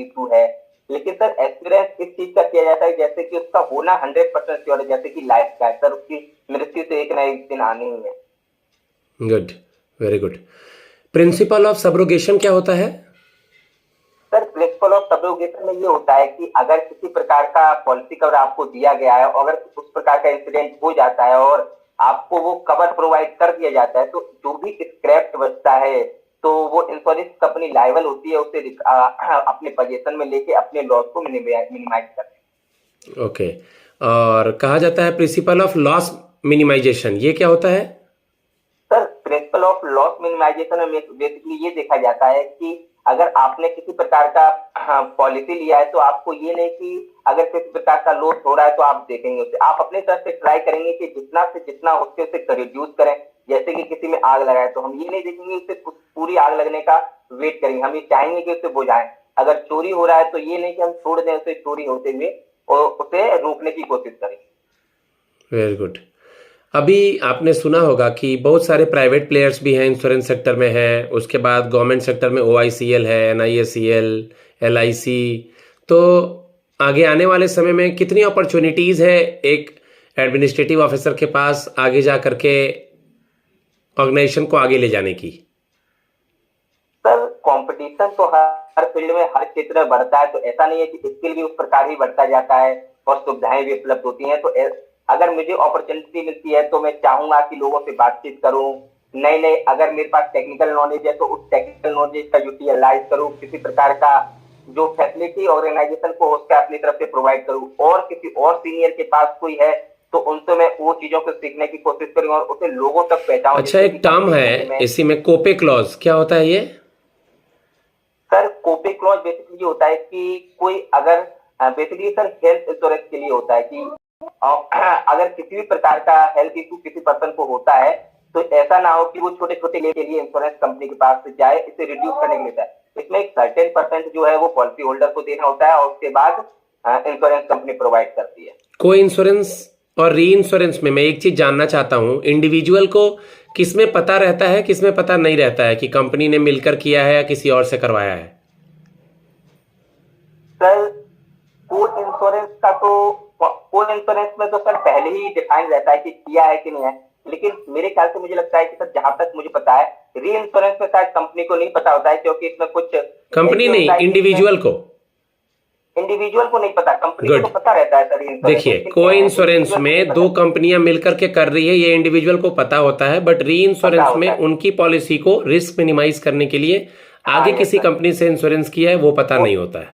Policy through है। लेकिन sir assurance इस चीज का किया जाता है जैसे कि उसका होना 100% श्योर है, जैसे कि लाइफ का है सर, उसकी मृत्यु तो एक ना एक दिन आनी ही है। Good, very good. Principle of subrogation क्या होता है? सर प्रिंसिपल ऑफ सब्रोगेशन में ये होता है कि अगर किसी प्रकार का पॉलिसी कवर आपको दिया गया है, और अगर उस प्रकार का इंसिडेंट हो जाता है और आपको वो कवर प्रोवाइड कर दिया जाता है, तो जो भी स्क्रैप बचता है तो वो इंश्योरेंस कंपनी लायबल होती है उसे अपने पोजीशन में लेके अपने लॉस को मिनिमाइज करने। ओके। और कहा जाता है प्रिंसिपल ऑफ लॉस मिनिमाइजेशन, ये क्या होता है? Sir principle of loss minimisation में बेसिकली ये देखा जाता है कि अगर आपने किसी प्रकार का पॉलिसी लिया है तो आपको ये नहीं कि अगर किसी प्रकार का लॉस हो रहा है तो आप देखेंगे उसे, आप अपने तरफ से ट्राई करेंगे कि जितना से जितना उससे उसे रिड्यूस करें। जैसे कि किसी में आग लगाए तो हम ये नहीं देखेंगे उसे पूरी आग लगने का वेट करेंगे, हम ये चाहेंगे कि उसे बुझाएं। अगर चोरी हो रहा है तो ये नहीं कि हम छोड़ दें उसे चोरी होते हुए, और उसे रोकने की कोशिश करें। Very good. अभी आपने सुना होगा कि बहुत सारे प्राइवेट प्लेयर्स भी हैं, इंश्योरेंस सेक्टर में हैं, उसके बाद गवर्नमेंट सेक्टर में OICL है, NISCL, LIC। तो आगे आने वाले समय में कितनी अपॉर्चुनिटीज़ है एक एडमिनिस्ट्रेटिव ऑफिसर के पास आगे जा करके ऑर्गेनाइजेशन को आगे ले जाने की? सर कंपटीशन तो हर फील्ड में हर क्षेत्र में बढ़ता है, तो ऐसा नहीं है कि स्किल भी उस प्रकार ही बढ़ता जाता है और सुविधाएं भी उपलब्ध होती हैं। तो अगर मुझे अपॉर्चुनिटी मिलती है तो मैं चाहूंगा कि लोगों से बातचीत करूं, नई नई अगर मेरे पास टेक्निकल नॉलेज है तो उस टेक्निकल नॉलेज का यूटिलाइज करूं, किसी प्रकार का जो फैसिलिटी ऑर्गेनाइजेशन को उसका अपनी तरफ से प्रोवाइड करूं, और किसी और सीनियर के पास कोई है तो उनसे मैं वो चीजों को सीखने की कोशिश करूं और उसे लोगों तक पहुंचाऊं। अच्छा, एक टर्म है इसी में, कोपे क्लॉज, क्या होता है ये? सर कोपे क्लॉज बेसिकली ये होता है कि कोई अगर बेसिकली सर हेल्थ इंश्योरेंस के लिए होता है कि अगर किसी भी प्रकार का हेल्थ इशू किसी पर्सन को होता है तो ऐसा ना हो कि वो छोटे छोटे के लिए इंश्योरेंस कंपनी के पास जाए इसे रिड्यूस करने के लिए। इसमें एक सर्टेन परसेंट जो है वो पॉलिसी होल्डर को देना होता है और उसके बाद इंश्योरेंस कंपनी प्रोवाइड करती है। कोई इंश्योरेंस और री इंश्योरेंस में मैं एक चीज जानना चाहता हूँ, इंडिविजुअल को किसमें पता रहता है, किसमें पता नहीं रहता है कि कंपनी ने मिलकर किया है या किसी और से करवाया है? सर कोई इंश्योरेंस का तो कोई इंश्योरेंस में तो सर पहले ही डिफाइन रहता है कि किया है कि नहीं है, लेकिन मेरे ख्याल से मुझे लगता है कि सर जहां तक मुझे पता है री इंश्योरेंस में शायद कंपनी को नहीं पता होता है, क्योंकि इसमें कुछ कंपनी नहीं, इंडिविजुअल को नहीं पता, कंपनी को तो पता रहता है सर। देखिए, कोई इंश्योरेंस में दो कंपनियां मिलकर के कर रही है ये इंडिविजुअल को पता होता है, बट री इंश्योरेंस में उनकी पॉलिसी को रिस्क मिनिमाइज करने के लिए आगे किसी कंपनी से इंश्योरेंस किया है वो पता नहीं होता है।